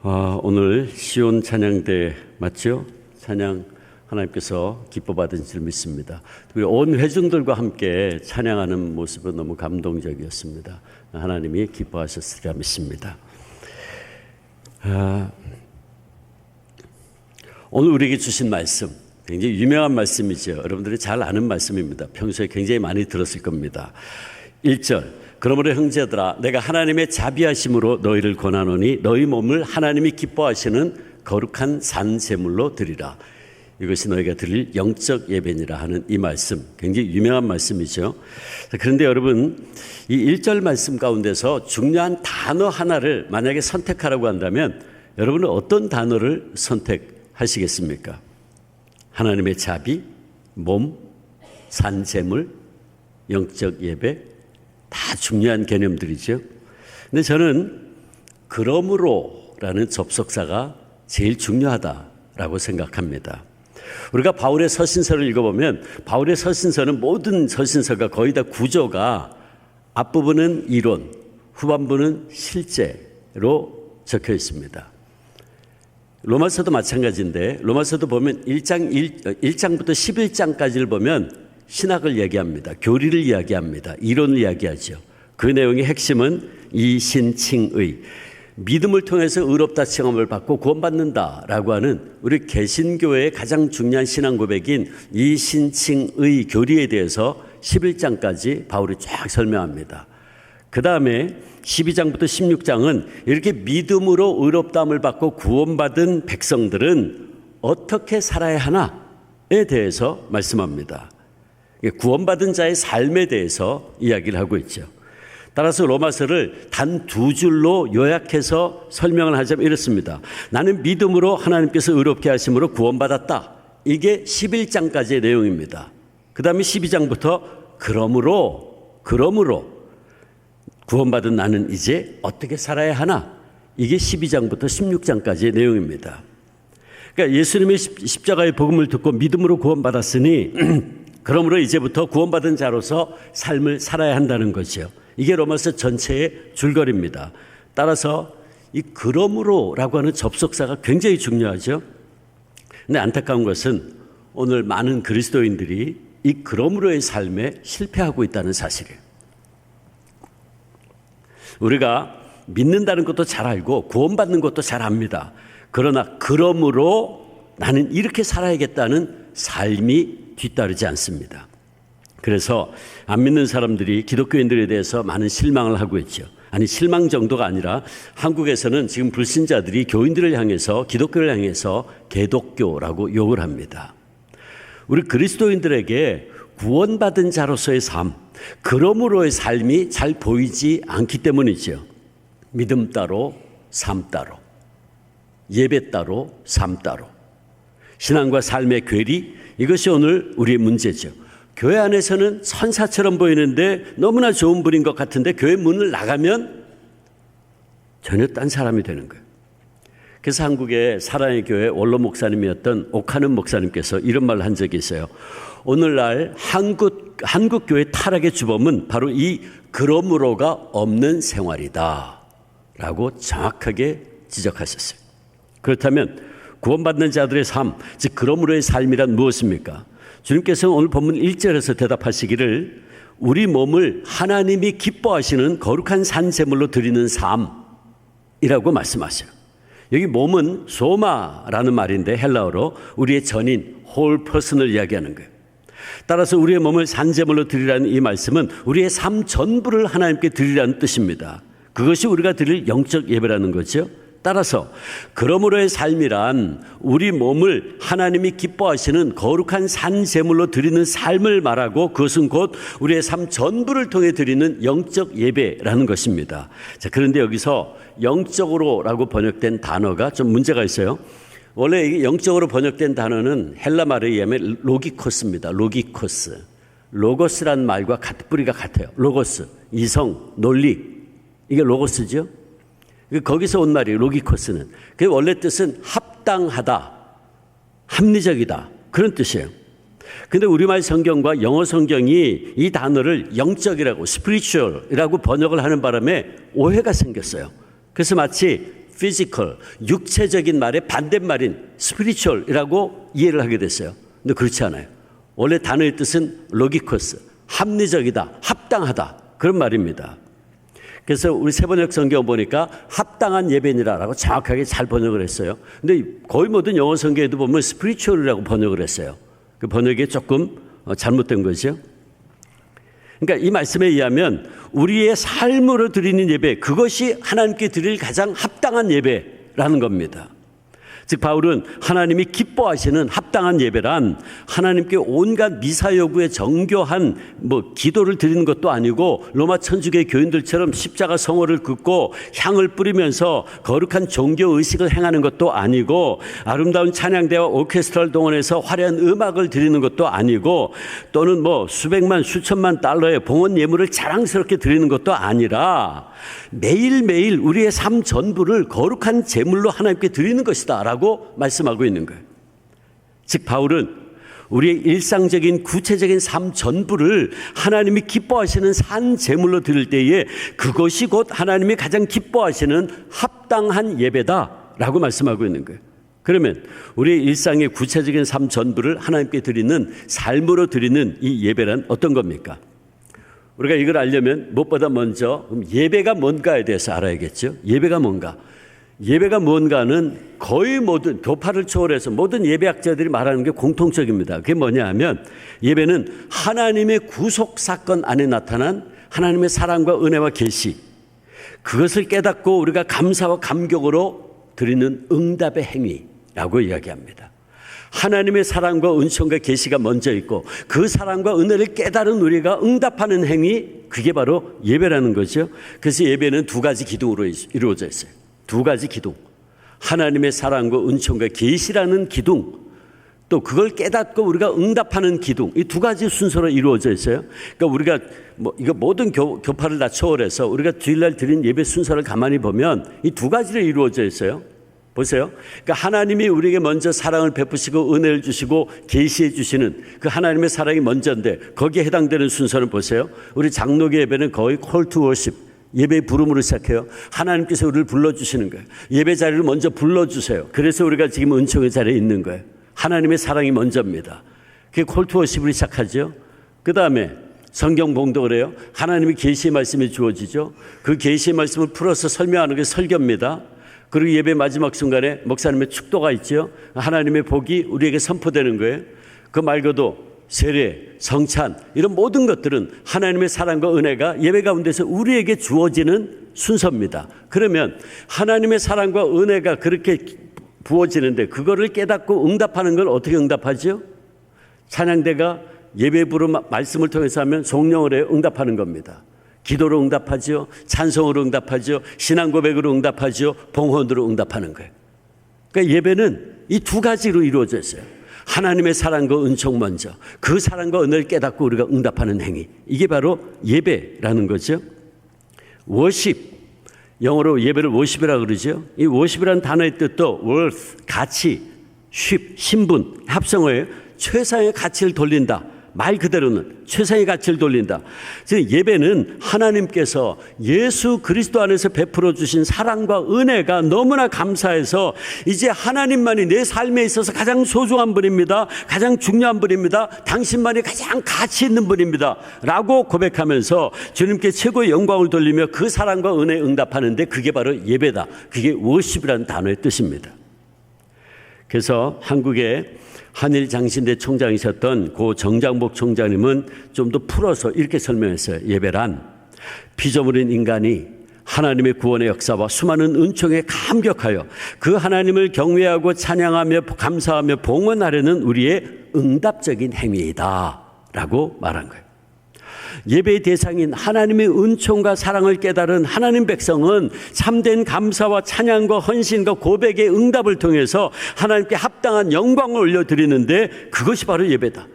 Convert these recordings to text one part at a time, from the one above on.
오늘 시온 찬양대 맞죠? 찬양 하나님께서 기뻐 받은 줄 믿습니다. 우리 온 회중들과 함께 찬양하는 모습은 너무 감동적이었습니다. 하나님이 기뻐하셨으리라 믿습니다. 오늘 우리에게 주신 말씀 굉장히 유명한 말씀이죠. 여러분들이 잘 아는 말씀입니다. 평소에 굉장히 많이 들었을 겁니다. 1절 그러므로 형제들아 내가 하나님의 자비하심으로 너희를 권하노니 너희 몸을 하나님이 기뻐하시는 거룩한 산 제물로 드리라. 이것이 너희가 드릴 영적 예배니라 하는 이 말씀 굉장히 유명한 말씀이죠. 그런데 여러분 이 1절 말씀 가운데서 중요한 단어 하나를 만약에 선택하라고 한다면 여러분은 어떤 단어를 선택하시겠습니까? 하나님의 자비, 몸, 산 제물, 영적 예배 다 중요한 개념들이죠. 근데 저는 그러므로라는 접속사가 제일 중요하다라고 생각합니다. 우리가 바울의 서신서를 읽어보면 바울의 서신서는 모든 서신서가 거의 다 구조가 앞부분은 이론, 후반부는 실제로 적혀 있습니다. 로마서도 마찬가지인데 로마서도 보면 1장부터 11장까지를 보면 신학을 얘기합니다. 교리를 이야기합니다. 이론을 이야기하죠. 그 내용의 핵심은 이신칭의 믿음을 통해서 의롭다 칭함을 받고 구원받는다라고 하는 우리 개신교회의 가장 중요한 신앙 고백인 이신칭의 교리에 대해서 11장까지 바울이 쫙 설명합니다. 그 다음에 12장부터 16장은 이렇게 믿음으로 의롭다함을 받고 구원받은 백성들은 어떻게 살아야 하나에 대해서 말씀합니다. 구원받은 자의 삶에 대해서 이야기를 하고 있죠. 따라서 로마서를 단 두 줄로 요약해서 설명을 하자면 이렇습니다. 나는 믿음으로 하나님께서 의롭게 하심으로 구원받았다. 이게 11장까지의 내용입니다. 그 다음에 12장부터 그러므로 구원받은 나는 이제 어떻게 살아야 하나? 이게 12장부터 16장까지의 내용입니다. 그러니까 예수님의 십자가의 복음을 듣고 믿음으로 구원받았으니 그러므로 이제부터 구원받은 자로서 삶을 살아야 한다는 거죠. 이게 로마서 전체의 줄거리입니다. 따라서 이 그러므로라고 하는 접속사가 굉장히 중요하죠. 근데 안타까운 것은 오늘 많은 그리스도인들이 이 그러므로의 삶에 실패하고 있다는 사실이에요. 우리가 믿는다는 것도 잘 알고 구원받는 것도 잘 압니다. 그러나 그러므로 나는 이렇게 살아야겠다는 삶이 뒤따르지 않습니다. 그래서 안 믿는 사람들이 기독교인들에 대해서 많은 실망을 하고 있죠. 아니 실망 정도가 아니라 한국에서는 지금 불신자들이 교인들을 향해서 기독교를 향해서 개독교라고 욕을 합니다. 우리 그리스도인들에게 구원받은 자로서의 삶, 그러므로의 삶이 잘 보이지 않기 때문이죠. 믿음 따로, 삶 따로, 예배 따로, 삶 따로, 신앙과 삶의 괴리, 이것이 오늘 우리의 문제죠. 교회 안에서는 천사처럼 보이는데 너무나 좋은 분인 것 같은데 교회 문을 나가면 전혀 딴 사람이 되는 거예요. 그래서 한국의 사랑의 교회 원로 목사님이었던 옥하는 목사님께서 이런 말을 한 적이 있어요. 오늘날 한국 교회 타락의 주범은 바로 이 그러므로가 없는 생활이다 라고 정확하게 지적하셨어요. 그렇다면 구원받는 자들의 삶, 즉 그러므로의 삶이란 무엇입니까? 주님께서는 오늘 본문 1절에서 대답하시기를 우리 몸을 하나님이 기뻐하시는 거룩한 산 제물로 드리는 삶이라고 말씀하셔요. 여기 몸은 소마라는 말인데 헬라어로 우리의 전인 whole person을 이야기하는 거예요. 따라서 우리의 몸을 산 제물로 드리라는 이 말씀은 우리의 삶 전부를 하나님께 드리라는 뜻입니다. 그것이 우리가 드릴 영적 예배라는 거죠. 따라서 그러므로의 삶이란 우리 몸을 하나님이 기뻐하시는 거룩한 산 제물로 드리는 삶을 말하고 그것은 곧 우리의 삶 전부를 통해 드리는 영적 예배라는 것입니다. 자, 그런데 여기서 영적으로라고 번역된 단어가 좀 문제가 있어요. 원래 이게 영적으로 번역된 단어는 헬라 말에 의하면 로기코스입니다. 로기코스. 로고스란 말과 뿌리가 같아요. 로고스, 이성, 논리. 이게 로고스죠. 거기서 온 말이에요. 로기코스는. 그 원래 뜻은 합당하다, 합리적이다 그런 뜻이에요. 그런데 우리말 성경과 영어 성경이 이 단어를 영적이라고 spiritual이라고 번역을 하는 바람에 오해가 생겼어요. 그래서 마치 physical, 육체적인 말의 반대말인 spiritual이라고 이해를 하게 됐어요. 근데 그렇지 않아요. 원래 단어의 뜻은 logikos, 합리적이다, 합당하다 그런 말입니다. 그래서 우리 세번역 성경 보니까 합당한 예배니라라고 정확하게 잘 번역을 했어요. 근데 거의 모든 영어 성경에도 보면 spiritual이라고 번역을 했어요. 그 번역이 조금 잘못된 거죠. 그러니까 이 말씀에 의하면 우리의 삶으로 드리는 예배, 그것이 하나님께 드릴 가장 합당한 예배라는 겁니다. 즉 바울은 하나님이 기뻐하시는 합당한 예배란 하나님께 온갖 미사 여구의 정교한 기도를 드리는 것도 아니고 로마 천주교 교인들처럼 십자가 성호를 긋고 향을 뿌리면서 거룩한 종교 의식을 행하는 것도 아니고 아름다운 찬양대와 오케스트라를 동원해서 화려한 음악을 드리는 것도 아니고 또는 수백만 수천만 달러의 봉헌 예물을 자랑스럽게 드리는 것도 아니라 매일매일 우리의 삶 전부를 거룩한 제물로 하나님께 드리는 것이다 라고 말씀하고 있는 거예요. 즉 바울은 우리의 일상적인 구체적인 삶 전부를 하나님이 기뻐하시는 산 제물로 드릴 때에 그것이 곧 하나님이 가장 기뻐하시는 합당한 예배다라고 말씀하고 있는 거예요. 그러면 우리의 일상의 구체적인 삶 전부를 하나님께 드리는 삶으로 드리는 이 예배란 어떤 겁니까? 우리가 이걸 알려면 무엇보다 먼저 예배가 뭔가에 대해서 알아야겠죠. 예배가 뭔가. 예배가 뭔가는 거의 모든 교파를 초월해서 모든 예배학자들이 말하는 게 공통적입니다. 그게 뭐냐 하면 예배는 하나님의 구속 사건 안에 나타난 하나님의 사랑과 은혜와 계시, 그것을 깨닫고 우리가 감사와 감격으로 드리는 응답의 행위라고 이야기합니다. 하나님의 사랑과 은총과 계시가 먼저 있고 그 사랑과 은혜를 깨달은 우리가 응답하는 행위, 그게 바로 예배라는 거죠. 그래서 예배는 두 가지 기둥으로 이루어져 있어요. 두 가지 기둥. 하나님의 사랑과 은총과 계시라는 기둥, 또 그걸 깨닫고 우리가 응답하는 기둥, 이 두 가지 순서로 이루어져 있어요. 그러니까 우리가 이거 모든 교파를 다 초월해서 우리가 주일날 드린 예배 순서를 가만히 보면 이 두 가지로 이루어져 있어요. 보세요. 그러니까 하나님이 우리에게 먼저 사랑을 베푸시고 은혜를 주시고 계시해 주시는 그 하나님의 사랑이 먼저인데 거기에 해당되는 순서는 보세요. 우리 장로교 예배는 거의 call to worship, 예배의 부름으로 시작해요. 하나님께서 우리를 불러주시는 거예요. 예배 자리를 먼저 불러주세요. 그래서 우리가 지금 은총의 자리에 있는 거예요. 하나님의 사랑이 먼저입니다. 그게 call to worship으로 시작하죠. 그 다음에 성경 봉독을 해요. 하나님의 계시의 말씀이 주어지죠. 그 계시의 말씀을 풀어서 설명하는 게 설교입니다. 그리고 예배 마지막 순간에 목사님의 축도가 있죠. 하나님의 복이 우리에게 선포되는 거예요. 그 말고도 세례, 성찬 이런 모든 것들은 하나님의 사랑과 은혜가 예배 가운데서 우리에게 주어지는 순서입니다. 그러면 하나님의 사랑과 은혜가 그렇게 부어지는데 그거를 깨닫고 응답하는 걸 어떻게 응답하죠? 찬양대가 예배 부름 말씀을 통해서 하면 성령을 해 응답하는 겁니다. 기도로 응답하죠. 찬송으로 응답하죠. 신앙 고백으로 응답하죠. 봉헌으로 응답하는 거예요. 그러니까 예배는 이 두 가지로 이루어져 있어요. 하나님의 사랑과 은총 먼저, 그 사랑과 은혜를 깨닫고 우리가 응답하는 행위, 이게 바로 예배라는 거죠. 워십, 영어로 예배를 워십이라고 그러죠. 이 워십이라는 단어의 뜻도 worth, 가치, 쉽, 신분, 합성어예요. 최상의 가치를 돌린다. 말 그대로는 최상의 가치를 돌린다. 즉 예배는 하나님께서 예수 그리스도 안에서 베풀어 주신 사랑과 은혜가 너무나 감사해서 이제 하나님만이 내 삶에 있어서 가장 소중한 분입니다. 가장 중요한 분입니다. 당신만이 가장 가치 있는 분입니다. 라고 고백하면서 주님께 최고의 영광을 돌리며 그 사랑과 은혜에 응답하는데 그게 바로 예배다. 그게 워십이라는 단어의 뜻입니다. 그래서 한국의 한일 장신대 총장이셨던 고 정장복 총장님은 좀 더 풀어서 이렇게 설명했어요. 예배란 피조물인 인간이 하나님의 구원의 역사와 수많은 은총에 감격하여 그 하나님을 경외하고 찬양하며 감사하며 봉헌하려는 우리의 응답적인 행위이다 라고 말한 거예요. 예배의 대상인 하나님의 은총과 사랑을 깨달은 하나님 백성은 참된 감사와 찬양과 헌신과 고백의 응답을 통해서 하나님께 합당한 영광을 올려드리는데 그것이 바로 예배다.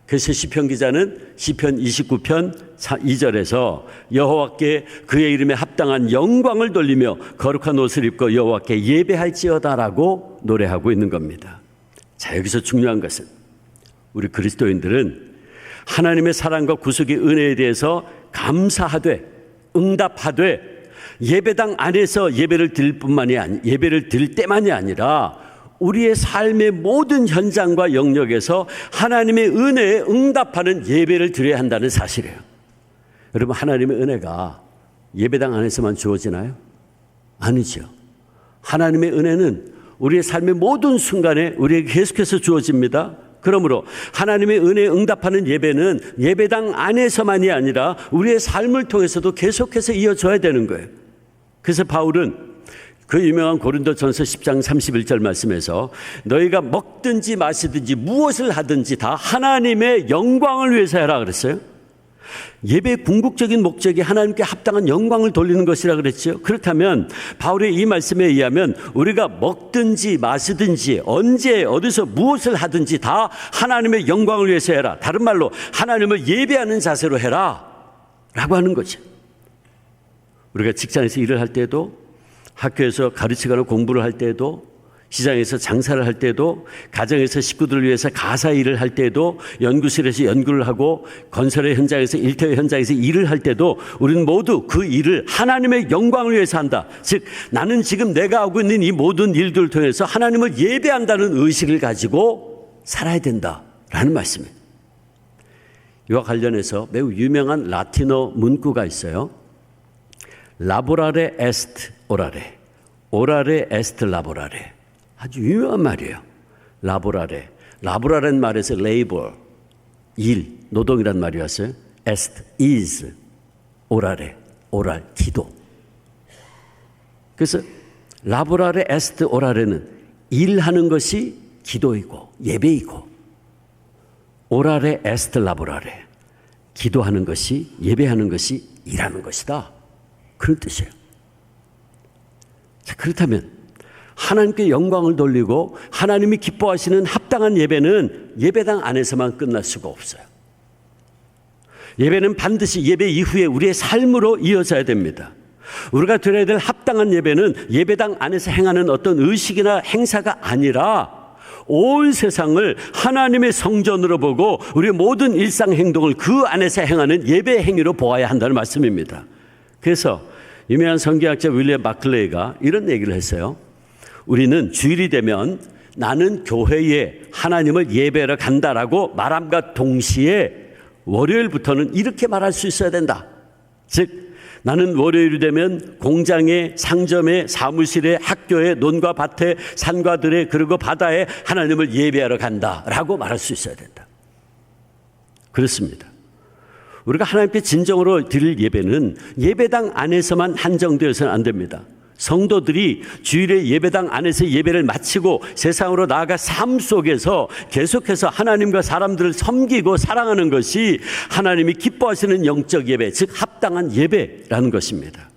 그래서 시편 기자는 시편 29편 2절에서 여호와께 그의 이름에 합당한 영광을 돌리며 거룩한 옷을 입고 여호와께 예배할지어다라고 노래하고 있는 겁니다. 자, 여기서 중요한 것은 우리 그리스도인들은 하나님의 사랑과 구속의 은혜에 대해서 감사하되 응답하되 예배당 안에서 예배를 드릴 때만이 아니라 우리의 삶의 모든 현장과 영역에서 하나님의 은혜에 응답하는 예배를 드려야 한다는 사실이에요. 여러분, 하나님의 은혜가 예배당 안에서만 주어지나요? 아니죠. 하나님의 은혜는 우리의 삶의 모든 순간에 우리에게 계속해서 주어집니다. 그러므로 하나님의 은혜에 응답하는 예배는 예배당 안에서만이 아니라 우리의 삶을 통해서도 계속해서 이어져야 되는 거예요. 그래서 바울은 그 유명한 고린도전서 10장 31절 말씀에서 너희가 먹든지 마시든지 무엇을 하든지 다 하나님의 영광을 위해서 해라 그랬어요. 예배의 궁극적인 목적이 하나님께 합당한 영광을 돌리는 것이라 그랬죠. 그렇다면 바울의 이 말씀에 의하면 우리가 먹든지 마시든지 언제 어디서 무엇을 하든지 다 하나님의 영광을 위해서 해라. 다른 말로 하나님을 예배하는 자세로 해라 라고 하는 거죠. 우리가 직장에서 일을 할 때도, 학교에서 가르치거나 공부를 할 때도, 시장에서 장사를 할 때도, 가정에서 식구들을 위해서 가사 일을 할 때도, 연구실에서 연구를 하고 건설의 현장에서 일터의 현장에서 일을 할 때도 우리는 모두 그 일을 하나님의 영광을 위해서 한다. 즉 나는 지금 내가 하고 있는 이 모든 일들을 통해서 하나님을 예배한다는 의식을 가지고 살아야 된다라는 말씀이에요. 이와 관련해서 매우 유명한 라틴어 문구가 있어요. 라보라레 에스트 오라레, 오라레 에스트 라보라레. 아주 유명한 말이에요. 라보라라는 말에서 레이버, 일, 노동이란 말이 왔어요. 에스트, is, 오라레, 오랄, 기도. 그래서 라보라레 에스트 오라레는 일하는 것이 기도이고 예배이고, 오라레 에스트 라보라레, 기도하는 것이 예배하는 것이 일하는 것이다. 그런 뜻이에요. 자, 그렇다면 하나님께 영광을 돌리고 하나님이 기뻐하시는 합당한 예배는 예배당 안에서만 끝날 수가 없어요. 예배는 반드시 예배 이후에 우리의 삶으로 이어져야 됩니다. 우리가 드려야 될 합당한 예배는 예배당 안에서 행하는 어떤 의식이나 행사가 아니라 온 세상을 하나님의 성전으로 보고 우리의 모든 일상 행동을 그 안에서 행하는 예배 행위로 보아야 한다는 말씀입니다. 그래서 유명한 성경학자 윌리엄 바클레이가 이런 얘기를 했어요. 우리는 주일이 되면 나는 교회에 하나님을 예배하러 간다라고 말함과 동시에 월요일부터는 이렇게 말할 수 있어야 된다. 즉 나는 월요일이 되면 공장에, 상점에, 사무실에, 학교에, 논과 밭에, 산과 들에, 그리고 바다에 하나님을 예배하러 간다라고 말할 수 있어야 된다. 그렇습니다. 우리가 하나님께 진정으로 드릴 예배는 예배당 안에서만 한정되어서는 안 됩니다. 성도들이 주일에 예배당 안에서 예배를 마치고 세상으로 나아가 삶 속에서 계속해서 하나님과 사람들을 섬기고 사랑하는 것이 하나님이 기뻐하시는 영적 예배, 즉 합당한 예배라는 것입니다.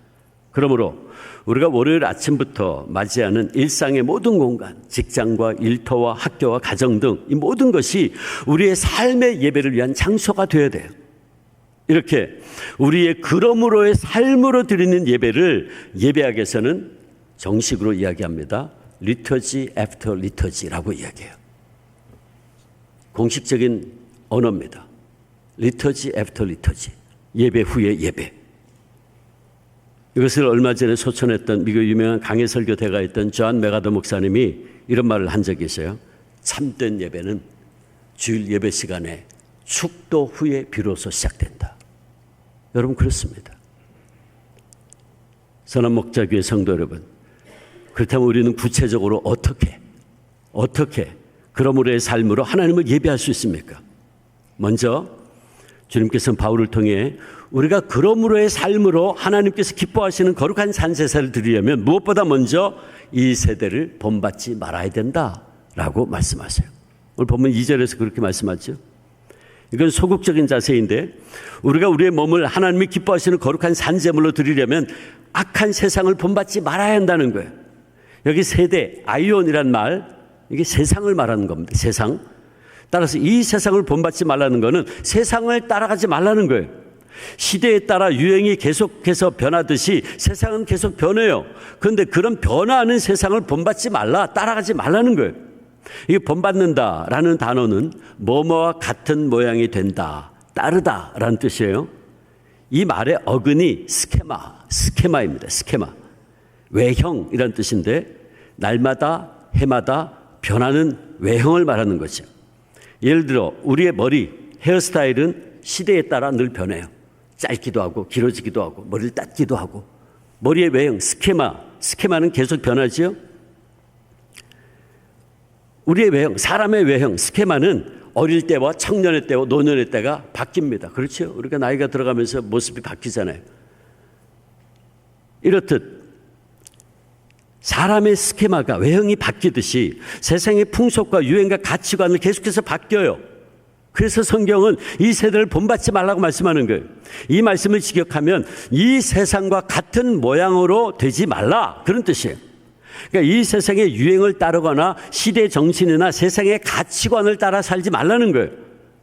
그러므로 우리가 월요일 아침부터 맞이하는 일상의 모든 공간, 직장과 일터와 학교와 가정 등 이 모든 것이 우리의 삶의 예배를 위한 장소가 되어야 돼요. 이렇게 우리의 그러므로의 삶으로 드리는 예배를 예배학에서는 정식으로 이야기합니다. 리터지 애프터 리터지라고 이야기해요. 공식적인 언어입니다. 리터지 애프터 리터지, 예배 후에 예배. 이것을 얼마 전에 소천했던 미국 유명한 강해 설교대가였던 존 메가더 목사님이 이런 말을 한 적이 있어요. 참된 예배는 주일 예배 시간에 축도 후에 비로소 시작된다. 여러분, 그렇습니다. 선한 목자교회 성도 여러분, 그렇다면 우리는 구체적으로 어떻게 그러므로의 삶으로 하나님을 예배할 수 있습니까? 먼저 주님께서는 바울을 통해 우리가 그러므로의 삶으로 하나님께서 기뻐하시는 거룩한 산제사를 드리려면 무엇보다 먼저 이 세대를 본받지 말아야 된다라고 말씀하세요. 오늘 본문 2절에서 그렇게 말씀하죠. 이건 소극적인 자세인데 우리가 우리의 몸을 하나님이 기뻐하시는 거룩한 산제물로 드리려면 악한 세상을 본받지 말아야 한다는 거예요. 여기 세대, 아이온이란 말, 이게 세상을 말하는 겁니다. 세상. 따라서 이 세상을 본받지 말라는 거는 세상을 따라가지 말라는 거예요. 시대에 따라 유행이 계속해서 변하듯이 세상은 계속 변해요. 그런데 그런 변화하는 세상을 본받지 말라, 따라가지 말라는 거예요. 이게 본받는다라는 단어는 뭐뭐와 같은 모양이 된다, 따르다라는 뜻이에요. 이 말의 어근이 스케마입니다. 스케마. 외형이란 뜻인데 날마다 해마다 변하는 외형을 말하는 거죠. 예를 들어 우리의 머리, 헤어스타일은 시대에 따라 늘 변해요. 짧기도 하고 길어지기도 하고 머리를 땄기도 하고 머리의 외형, 스케마는 계속 변하죠. 우리의 외형, 사람의 외형, 스케마는 어릴 때와 청년의 때와 노년의 때가 바뀝니다. 그렇죠? 우리가 나이가 들어가면서 모습이 바뀌잖아요. 이렇듯 사람의 스케마가 외형이 바뀌듯이 세상의 풍속과 유행과 가치관을 계속해서 바뀌어요. 그래서 성경은 이 세대를 본받지 말라고 말씀하는 거예요. 이 말씀을 직역하면 이 세상과 같은 모양으로 되지 말라, 그런 뜻이에요. 그러니까 이 세상의 유행을 따르거나 시대 정신이나 세상의 가치관을 따라 살지 말라는 거예요.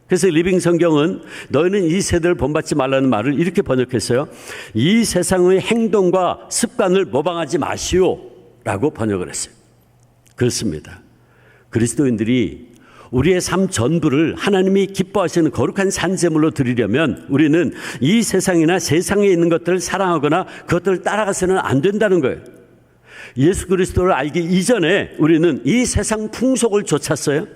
그래서 리빙 성경은 너희는 이 세대를 본받지 말라는 말을 이렇게 번역했어요. 이 세상의 행동과 습관을 모방하지 마시오 라고 번역을 했어요. 그렇습니다. 그리스도인들이 우리의 삶 전부를 하나님이 기뻐하시는 거룩한 산제물로 드리려면 우리는 이 세상이나 세상에 있는 것들을 사랑하거나 그것들을 따라가서는 안 된다는 거예요. 예수 그리스도를 알기 이전에 우리는 이 세상 풍속을 좇았어요.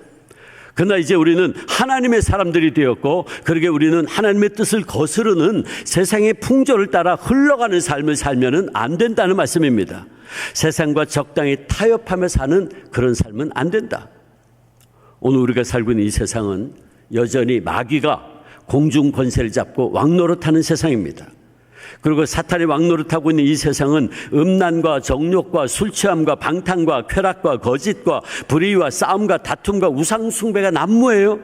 그러나 이제 우리는 하나님의 사람들이 되었고, 그러게 우리는 하나님의 뜻을 거스르는 세상의 풍조를 따라 흘러가는 삶을 살면은 안 된다는 말씀입니다. 세상과 적당히 타협하며 사는 그런 삶은 안 된다. 오늘 우리가 살고 있는 이 세상은 여전히 마귀가 공중 권세를 잡고 왕노릇하는 세상입니다. 그리고 사탄이 왕노릇하고 있는 이 세상은 음란과 정욕과 술취함과 방탕과 쾌락과 거짓과 불의와 싸움과 다툼과 우상숭배가 난무해요.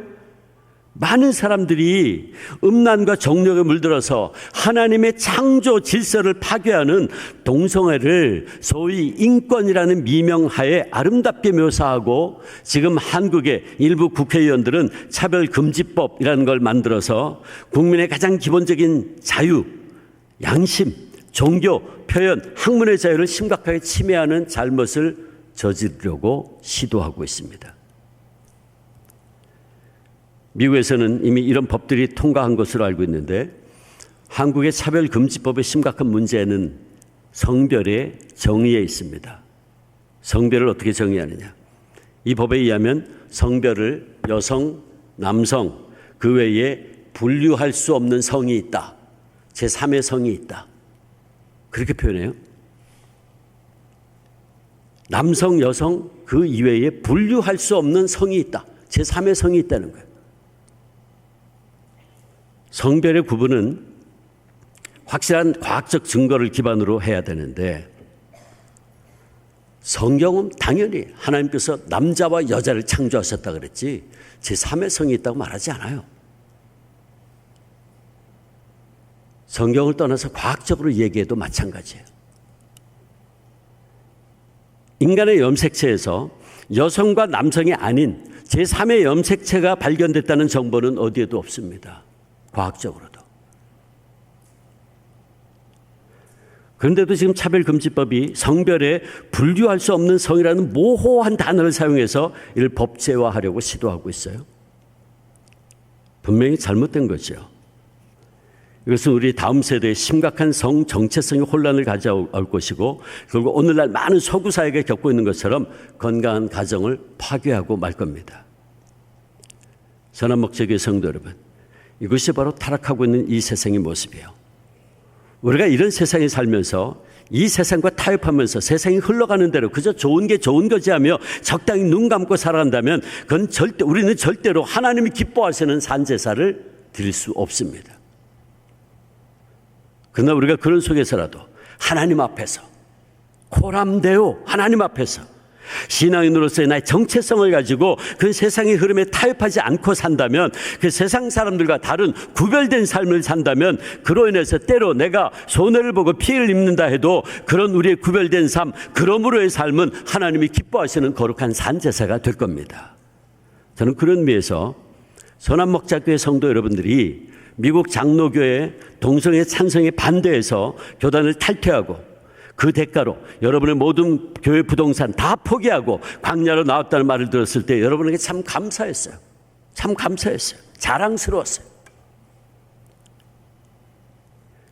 많은 사람들이 음란과 정욕에 물들어서 하나님의 창조 질서를 파괴하는 동성애를 소위 인권이라는 미명하에 아름답게 묘사하고, 지금 한국의 일부 국회의원들은 차별금지법이라는 걸 만들어서 국민의 가장 기본적인 자유, 양심, 종교, 표현, 학문의 자유를 심각하게 침해하는 잘못을 저지르려고 시도하고 있습니다. 미국에서는 이미 이런 법들이 통과한 것으로 알고 있는데, 한국의 차별금지법의 심각한 문제는 성별의 정의에 있습니다. 성별을 어떻게 정의하느냐. 이 법에 의하면 성별을 여성, 남성, 그 외에 분류할 수 없는 성이 있다. 제3의 성이 있다. 그렇게 표현해요. 남성, 여성 그 이외에 분류할 수 없는 성이 있다. 제3의 성이 있다는 거예요. 성별의 구분은 확실한 과학적 증거를 기반으로 해야 되는데, 성경은 당연히 하나님께서 남자와 여자를 창조하셨다 그랬지 제3의 성이 있다고 말하지 않아요. 성경을 떠나서 과학적으로 얘기해도 마찬가지예요. 인간의 염색체에서 여성과 남성이 아닌 제3의 염색체가 발견됐다는 정보는 어디에도 없습니다. 과학적으로도. 그런데도 지금 차별금지법이 성별에 분류할 수 없는 성이라는 모호한 단어를 사용해서 이를 법제화하려고 시도하고 있어요. 분명히 잘못된 거죠. 이것은 우리 다음 세대의 심각한 성 정체성의 혼란을 가져올 것이고, 결국 오늘날 많은 서구 사회가 겪고 있는 것처럼 건강한 가정을 파괴하고 말 겁니다. 선한목적의 성도 여러분, 이것이 바로 타락하고 있는 이 세상의 모습이에요. 우리가 이런 세상에 살면서 이 세상과 타협하면서 세상이 흘러가는 대로 그저 좋은 게 좋은 거지 하며 적당히 눈 감고 살아간다면 그건 우리는 절대로 하나님이 기뻐하시는 산제사를 드릴 수 없습니다. 그러나 우리가 그런 속에서라도 하나님 앞에서 코람데오 하나님 앞에서 신앙인으로서의 나의 정체성을 가지고 그 세상의 흐름에 타협하지 않고 산다면, 그 세상 사람들과 다른 구별된 삶을 산다면, 그로 인해서 때로 내가 손해를 보고 피해를 입는다 해도 그런 우리의 구별된 삶, 그러므로의 삶은 하나님이 기뻐하시는 거룩한 산제사가 될 겁니다. 저는 그런 의미에서 선한목자교회 성도 여러분들이 미국 장로교회 동성애 찬성에 반대해서 교단을 탈퇴하고 그 대가로 여러분의 모든 교회 부동산 다 포기하고 광야로 나왔다는 말을 들었을 때 여러분에게 참 감사했어요. 참 감사했어요. 자랑스러웠어요.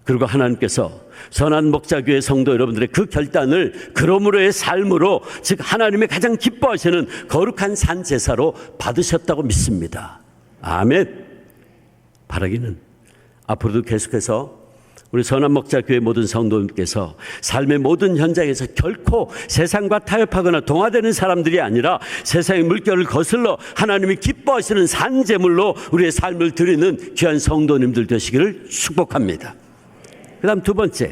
그리고 하나님께서 선한 목자교회 성도 여러분들의 그 결단을 그러므로의 삶으로, 즉 하나님의 가장 기뻐하시는 거룩한 산 제사로 받으셨다고 믿습니다. 아멘. 바라기는 앞으로도 계속해서 우리 선한 목자교회 모든 성도님께서 삶의 모든 현장에서 결코 세상과 타협하거나 동화되는 사람들이 아니라 세상의 물결을 거슬러 하나님이 기뻐하시는 산제물로 우리의 삶을 드리는 귀한 성도님들 되시기를 축복합니다. 그 다음 두 번째,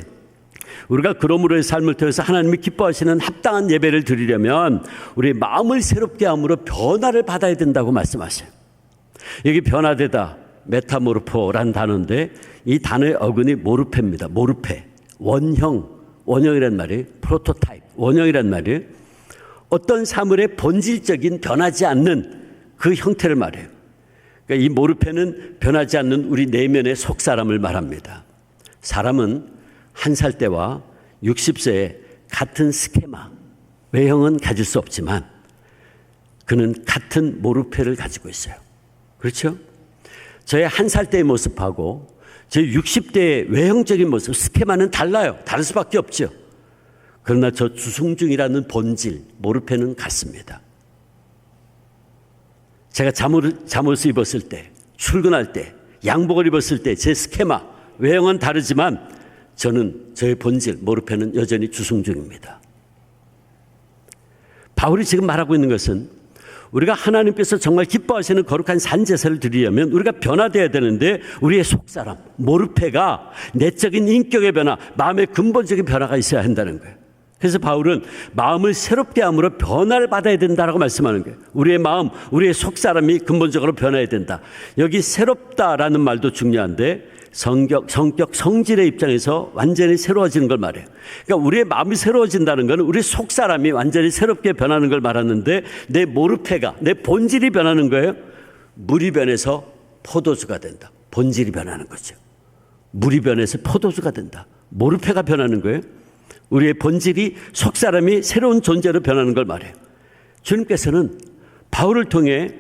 우리가 그러므로의 삶을 통해서 하나님이 기뻐하시는 합당한 예배를 드리려면 우리의 마음을 새롭게 함으로 변화를 받아야 된다고 말씀하셔요. 여기 변화되다, 메타모르포라는 단어인데 이 단어의 어근이 모르페입니다. 모르페, 원형이란 말이에요. 프로토타입, 원형이란 말이에요. 어떤 사물의 본질적인 변하지 않는 그 형태를 말해요. 그러니까 이 모르페는 변하지 않는 우리 내면의 속사람을 말합니다. 사람은 1살 때와 60세에 같은 스케마, 외형은 가질 수 없지만 그는 같은 모르페를 가지고 있어요. 그렇죠? 저의 1살 때의 모습하고 제 60대의 외형적인 모습, 스케마는 달라요. 다를 수밖에 없죠. 그러나 저 주승중이라는 본질, 모르페는 같습니다. 제가 잠옷을 입었을 때, 출근할 때, 양복을 입었을 때 제 스케마, 외형은 다르지만 저는 저의 본질, 모르페는 여전히 주승중입니다. 바울이 지금 말하고 있는 것은 우리가 하나님께서 정말 기뻐하시는 거룩한 산제사를 드리려면 우리가 변화되어야 되는데 우리의 속사람, 모르페가 내적인 인격의 변화, 마음의 근본적인 변화가 있어야 한다는 거예요. 그래서 바울은 마음을 새롭게 함으로 변화를 받아야 된다라고 말씀하는 거예요. 우리의 마음, 우리의 속사람이 근본적으로 변화해야 된다. 여기 새롭다라는 말도 중요한데 성격, 성질의 입장에서 완전히 새로워지는 걸 말해요. 그러니까 우리의 마음이 새로워진다는 것은 우리 속사람이 완전히 새롭게 변하는 걸 말하는데 내 모르페가, 내 본질이 변하는 거예요. 물이 변해서 포도주가 된다. 본질이 변하는 거죠. 물이 변해서 포도주가 된다. 모르페가 변하는 거예요. 우리의 본질이, 속사람이 새로운 존재로 변하는 걸 말해요. 주님께서는 바울을 통해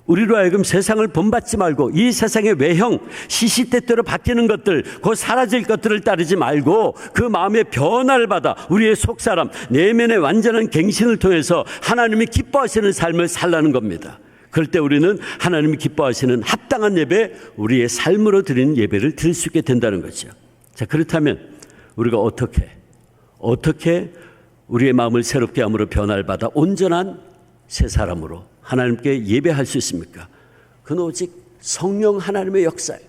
우리로 하여금 세상을 본받지 말고 이 세상의 외형, 시시때때로 바뀌는 것들, 곧 사라질 것들을 따르지 말고 그 마음의 변화를 받아 우리의 속사람, 내면의 완전한 갱신을 통해서 하나님이 기뻐하시는 삶을 살라는 겁니다. 그럴 때 우리는 하나님이 기뻐하시는 합당한 예배, 우리의 삶으로 드리는 예배를 드릴 수 있게 된다는 거죠. 자, 그렇다면 우리가 어떻게 우리의 마음을 새롭게 함으로 변화를 받아 온전한 새 사람으로 하나님께 예배할 수 있습니까? 그건 오직 성령 하나님의 역사예요.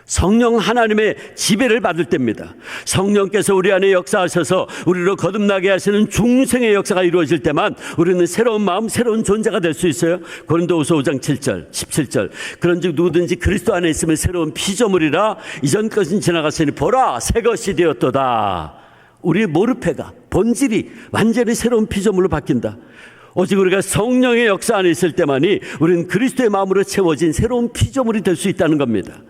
성령 하나님의 지배를 받을 때입니다. 성령께서 우리 안에 역사하셔서 우리로 거듭나게 하시는 중생의 역사가 이루어질 때만 우리는 새로운 마음, 새로운 존재가 될 수 있어요. 고린도후서 5장 7절, 17절. 그런즉 누구든지 그리스도 안에 있으면 새로운 피조물이라 이전 것은 지나갔으니 보라 새 것이 되었도다. 우리의 모르페가, 본질이 완전히 새로운 피조물로 바뀐다. 오직 우리가 성령의 역사 안에 있을 때만이 우리는 그리스도의 마음으로 채워진 새로운 피조물이 될 수 있다는 겁니다.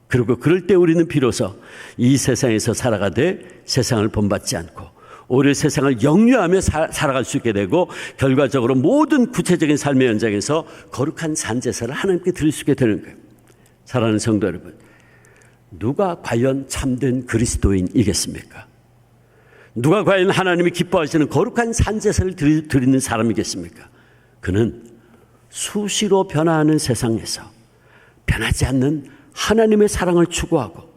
그리고 그럴 때 우리는 비로소 이 세상에서 살아가되 세상을 본받지 않고 오히려 세상을 영유하며 살아갈 수 있게 되고 결과적으로 모든 구체적인 삶의 현장에서 거룩한 산제사를 하나님께 드릴 수 있게 되는 거예요. 사랑하는 성도 여러분, 누가 과연 참된 그리스도인이겠습니까? 누가 과연 하나님이 기뻐하시는 거룩한 산제사를 드리는 사람이겠습니까? 그는 수시로 변화하는 세상에서 변하지 않는 하나님의 사랑을 추구하고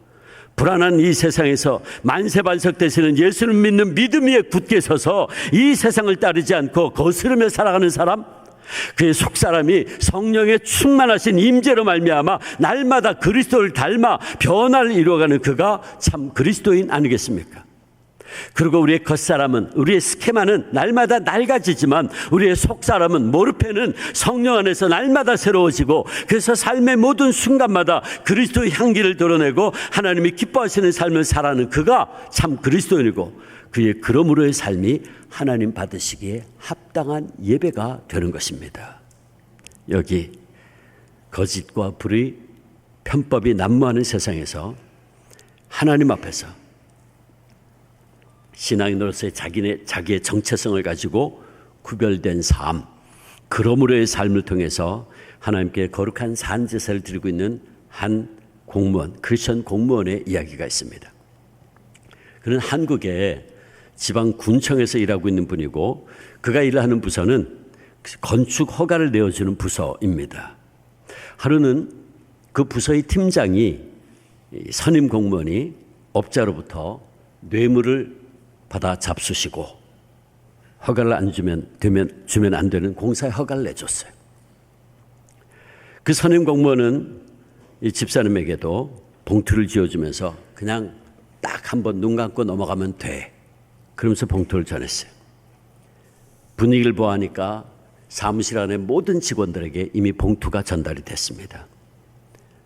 불안한 이 세상에서 만세반석 되시는 예수를 믿는 믿음 위에 굳게 서서 이 세상을 따르지 않고 거스르며 살아가는 사람, 그의 속사람이 성령의 충만하신 임재로 말미암아 날마다 그리스도를 닮아 변화를 이루어가는 그가 참 그리스도인 아니겠습니까? 그리고 우리의 겉사람은, 우리의 스케마는 날마다 낡아지지만 우리의 속사람은, 모르페는 성령 안에서 날마다 새로워지고 그래서 삶의 모든 순간마다 그리스도의 향기를 드러내고 하나님이 기뻐하시는 삶을 살아가는 그가 참 그리스도인이고 그의 그러므로의 삶이 하나님 받으시기에 합당한 예배가 되는 것입니다. 여기 거짓과 불의, 편법이 난무하는 세상에서 하나님 앞에서 신앙인으로서의 자기의 정체성을 가지고 구별된 삶, 그러므로의 삶을 통해서 하나님께 거룩한 산제사를 드리고 있는 한 공무원, 크리스천 공무원의 이야기가 있습니다. 그는 한국의 지방 군청에서 일하고 있는 분이고 그가 일하는 부서는 건축 허가를 내어주는 부서입니다. 하루는 그 부서의 팀장이 선임 공무원이 업자로부터 뇌물을 받아 잡수시고 허가를 안 주면 안 되는 공사에 허가를 내줬어요. 그 선임 공무원은 이 집사님에게도 봉투를 쥐어주면서 그냥 딱 한번 눈 감고 넘어가면 돼. 그러면서 봉투를 전했어요. 분위기를 보아하니까 사무실 안에 모든 직원들에게 이미 봉투가 전달이 됐습니다.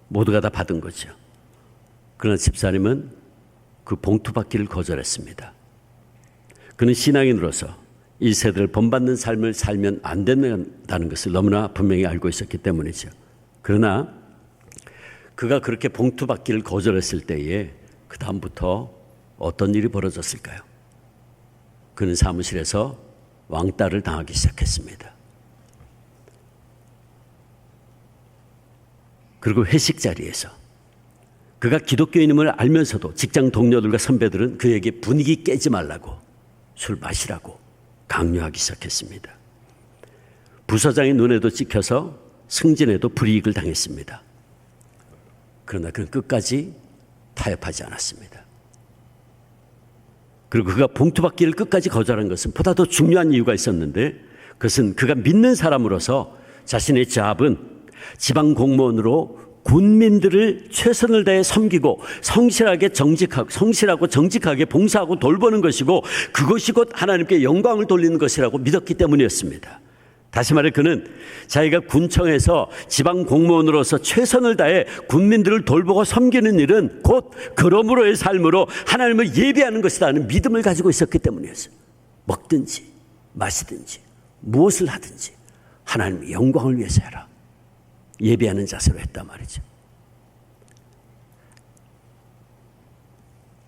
모두가 다 받은 거죠. 그러나 집사님은 그 봉투 받기를 거절했습니다. 그는 신앙인으로서 이 세대를 본받는 삶을 살면 안 된다는 것을 너무나 분명히 알고 있었기 때문이죠. 그러나 그가 그렇게 봉투 받기를 거절했을 때에 그 다음부터 어떤 일이 벌어졌을까요? 그는 사무실에서 왕따를 당하기 시작했습니다. 그리고 회식 자리에서 그가 기독교인임을 알면서도 직장 동료들과 선배들은 그에게 분위기 깨지 말라고 술 마시라고 강요하기 시작했습니다. 부서장의 눈에도 찍혀서 승진에도 불이익을 당했습니다. 그러나 그는 끝까지 타협하지 않았습니다. 그리고 그가 봉투 받기를 끝까지 거절한 것은 보다 더 중요한 이유가 있었는데 그것은 그가 믿는 사람으로서 자신의 잡은 지방 공무원으로 군민들을 최선을 다해 섬기고 성실하고 정직하게 봉사하고 돌보는 것이고 그것이 곧 하나님께 영광을 돌리는 것이라고 믿었기 때문이었습니다. 다시 말해 그는 자기가 군청에서 지방 공무원으로서 최선을 다해 군민들을 돌보고 섬기는 일은 곧 그러므로의 삶으로 하나님을 예배하는 것이라는 믿음을 가지고 있었기 때문이었어요. 먹든지 마시든지 무엇을 하든지 하나님의 영광을 위해서 해라. 예배하는 자세로 했단 말이죠.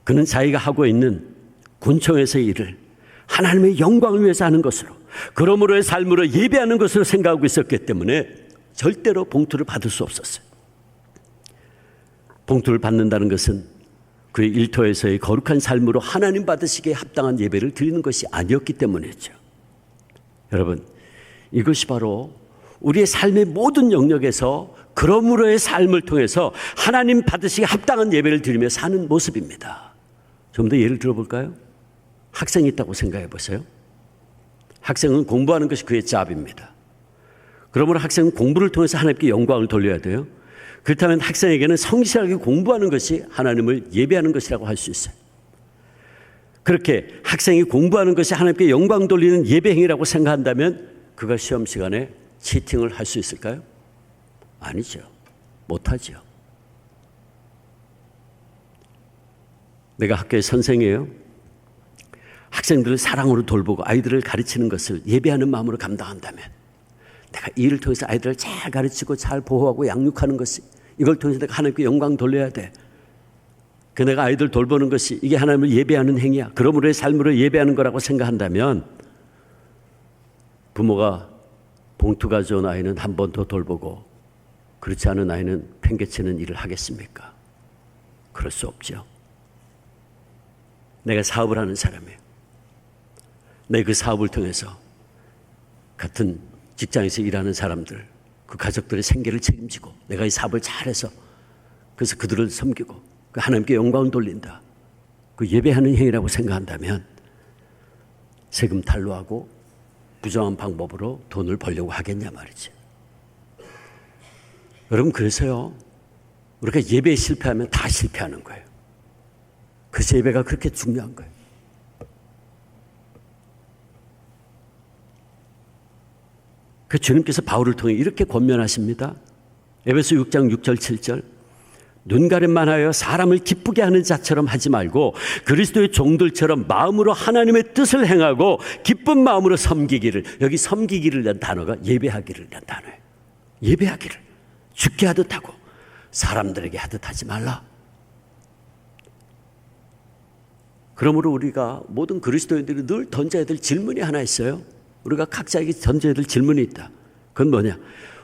그는 자기가 하고 있는 군청에서의 일을 하나님의 영광을 위해서 하는 것으로 그러므로의 삶으로 예배하는 것으로 생각하고 있었기 때문에 절대로 봉투를 받을 수 없었어요. 봉투를 받는다는 것은 그의 일터에서의 거룩한 삶으로 하나님 받으시기에 합당한 예배를 드리는 것이 아니었기 때문이었죠. 여러분, 이것이 바로 우리의 삶의 모든 영역에서 그러므로의 삶을 통해서 하나님 받으시기에 합당한 예배를 드리며 사는 모습입니다. 좀 더 예를 들어볼까요? 학생이 있다고 생각해 보세요. 학생은 공부하는 것이 그의 잡입니다. 그러므로 학생은 공부를 통해서 하나님께 영광을 돌려야 돼요. 그렇다면 학생에게는 성실하게 공부하는 것이 하나님을 예배하는 것이라고 할 수 있어요. 그렇게 학생이 공부하는 것이 하나님께 영광 돌리는 예배 행위라고 생각한다면 그가 시험 시간에 치팅을 할 수 있을까요? 아니죠. 못하죠. 내가 학교의 선생이에요. 학생들을 사랑으로 돌보고 아이들을 가르치는 것을 예배하는 마음으로 감당한다면 내가 이 일을 통해서 아이들을 잘 가르치고 잘 보호하고 양육하는 것이 이걸 통해서 내가 하나님께 영광 돌려야 돼. 그 내가 아이들 돌보는 것이 이게 하나님을 예배하는 행위야. 그러므로의 삶으로 예배하는 거라고 생각한다면 부모가 봉투 가져온 아이는 한 번 더 돌보고 그렇지 않은 아이는 팽개치는 일을 하겠습니까? 그럴 수 없죠. 내가 사업을 하는 사람이에요. 내 그 사업을 통해서 같은 직장에서 일하는 사람들, 그 가족들의 생계를 책임지고 내가 이 사업을 잘해서 그래서 그들을 섬기고 그 하나님께 영광을 돌린다. 그 예배하는 행위라고 생각한다면 세금 탈루하고 부정한 방법으로 돈을 벌려고 하겠냐 말이지. 여러분, 그래서요, 우리가 예배에 실패하면 다 실패하는 거예요. 그래서 예배가 그렇게 중요한 거예요. 그 주님께서 바울을 통해 이렇게 권면하십니다. 에베소 6장 6절 7절 눈가림만 하여 사람을 기쁘게 하는 자처럼 하지 말고 그리스도의 종들처럼 마음으로 하나님의 뜻을 행하고 기쁜 마음으로 섬기기를. 여기 섬기기를 위한 단어가 예배하기를 위한 단어예요. 예배하기를 죽게 하듯 하고 사람들에게 하듯 하지 말라. 그러므로 우리가 모든 그리스도인들이 늘 던져야 될 질문이 하나 있어요. 우리가 각자에게 던져야 될 질문이 있다. 그건 뭐냐?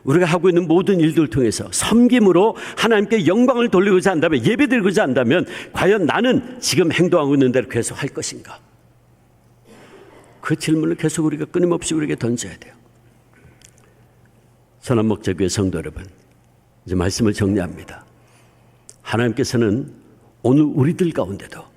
우리가 하고 있는 모든 일들을 통해서 섬김으로 하나님께 영광을 돌리고자 한다면, 예배드리고자 한다면 과연 나는 지금 행동하고 있는 대로 계속 할 것인가? 그 질문을 계속 우리가 끊임없이 우리에게 던져야 돼요. 선한목자교회 성도 여러분, 이제 말씀을 정리합니다. 하나님께서는 오늘 우리들 가운데도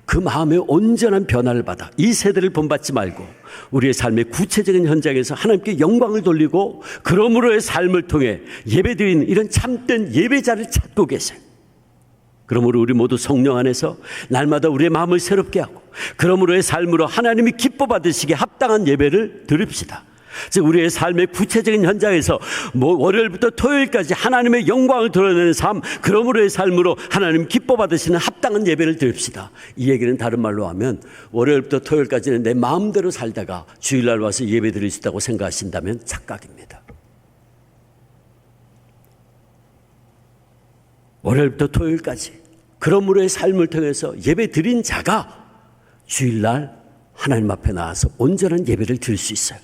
그 마음의 온전한 변화를 받아 이 세대를 본받지 말고 우리의 삶의 구체적인 현장에서 하나님께 영광을 돌리고 그러므로의 삶을 통해 예배드리는 이런 참된 예배자를 찾고 계세요. 그러므로 우리 모두 성령 안에서 날마다 우리의 마음을 새롭게 하고 그러므로의 삶으로 하나님이 기뻐 받으시기에 합당한 예배를 드립시다. 즉 우리의 삶의 구체적인 현장에서 월요일부터 토요일까지 하나님의 영광을 드러내는 삶, 그러므로의 삶으로 하나님 기뻐 받으시는 합당한 예배를 드립시다. 이 얘기는 다른 말로 하면 월요일부터 토요일까지는 내 마음대로 살다가 주일날 와서 예배 드릴 수 있다고 생각하신다면 착각입니다. 월요일부터 토요일까지 그러므로의 삶을 통해서 예배 드린 자가 주일날 하나님 앞에 나와서 온전한 예배를 드릴 수 있어요.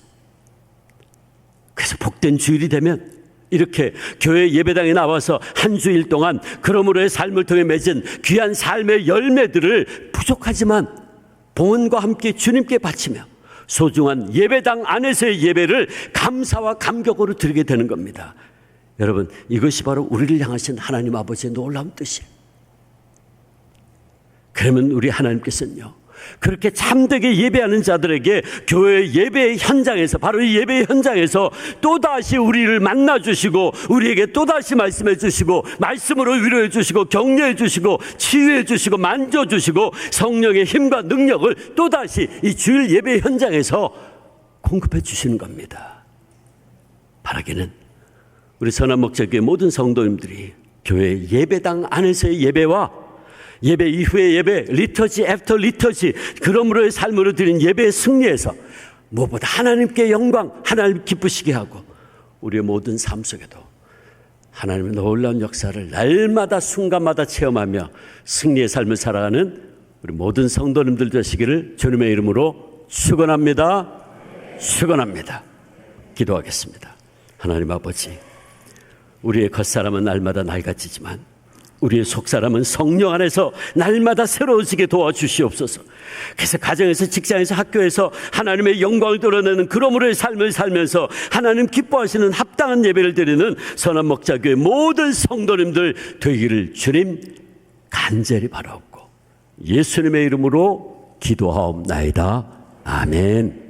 그래서 복된 주일이 되면 이렇게 교회 예배당에 나와서 한 주일 동안 그러므로의 삶을 통해 맺은 귀한 삶의 열매들을 부족하지만 봉헌과 함께 주님께 바치며 소중한 예배당 안에서의 예배를 감사와 감격으로 드리게 되는 겁니다. 여러분, 이것이 바로 우리를 향하신 하나님 아버지의 놀라운 뜻이에요. 그러면 우리 하나님께서는요, 그렇게 참되게 예배하는 자들에게 교회 예배의 현장에서, 바로 이 예배의 현장에서 또다시 우리를 만나주시고 우리에게 또다시 말씀해 주시고 말씀으로 위로해 주시고 격려해 주시고 치유해 주시고 만져주시고 성령의 힘과 능력을 또다시 이 주일 예배의 현장에서 공급해 주시는 겁니다. 바라기는 우리 선한목자교회 모든 성도님들이 교회 예배당 안에서의 예배와 예배 이후의 예배, 리터지 애프터 리터지, 그러므로의 삶으로 드린 예배의 승리에서 무엇보다 하나님께 영광, 하나님 기쁘시게 하고 우리의 모든 삶 속에도 하나님의 놀라운 역사를 날마다 순간마다 체험하며 승리의 삶을 살아가는 우리 모든 성도님들 되시기를 주님의 이름으로 축원합니다. 축원합니다. 기도하겠습니다. 하나님 아버지, 우리의 겉사람은 날마다 낡아지지만 우리의 속사람은 성령 안에서 날마다 새로워지게 도와주시옵소서. 그래서 가정에서, 직장에서, 학교에서 하나님의 영광을 드러내는 그러므로의 삶을 살면서 하나님 기뻐하시는 합당한 예배를 드리는 선한목자교회 모든 성도님들 되기를 주님 간절히 바라옵고 예수님의 이름으로 기도하옵나이다. 아멘.